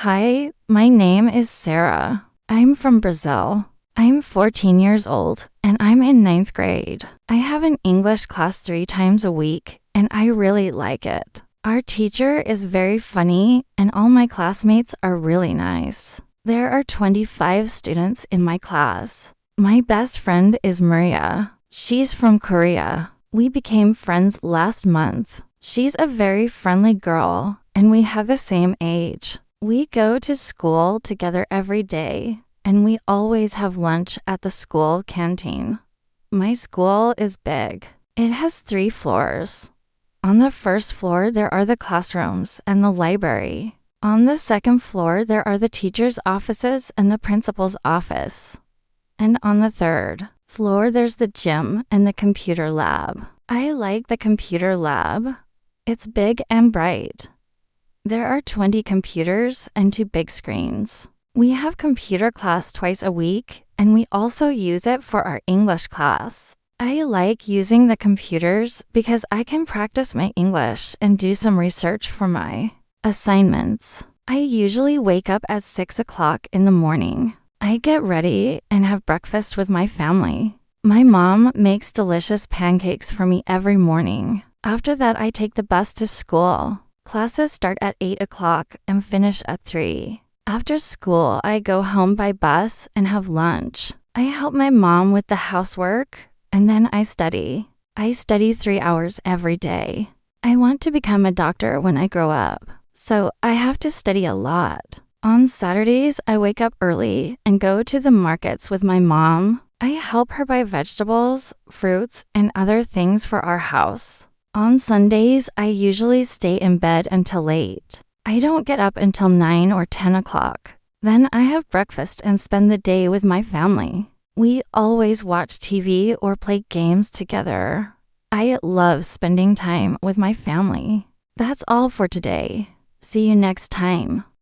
Hi, my name is Sara. I'm from Brazil. I'm 14 years old and I'm in ninth grade. I have an English class 3 times a week and I really like it. Our teacher is very funny and all my classmates are really nice. There are 25 students in my class. My best friend is Maria. She's from Korea. We became friends last month. She's a very friendly girl and we have the same age. We go to school together every day, and we always have lunch at the school canteen. My school is big. It has 3 floors. On the first floor, there are the classrooms and the library. On the second floor, there are the teachers' offices and the principal's office. And on the third floor, there's the gym and the computer lab. I like the computer lab. It's big and bright. There are 20 computers and 2 big screens. We have computer class twice a week, and we also use it for our English class. I like using the computers because I can practice my English and do some research for my assignments. I usually wake up at 6 o'clock in the morning. I get ready and have breakfast with my family. My mom makes delicious pancakes for me every morning. After that, I take the bus to school. Classes start at 8 o'clock and finish at 3. After school, I go home by bus and have lunch. I help my mom with the housework, and then I study. I study 3 hours every day. I want to become a doctor when I grow up, so I have to study a lot. On Saturdays, I wake up early and go to the markets with my mom. I help her buy vegetables, fruits, and other things for our house. On Sundays, I usually stay in bed until late. I don't get up until 9 or 10 o'clock. Then I have breakfast and spend the day with my family. We always watch TV or play games together. I love spending time with my family. That's all for today. See you next time.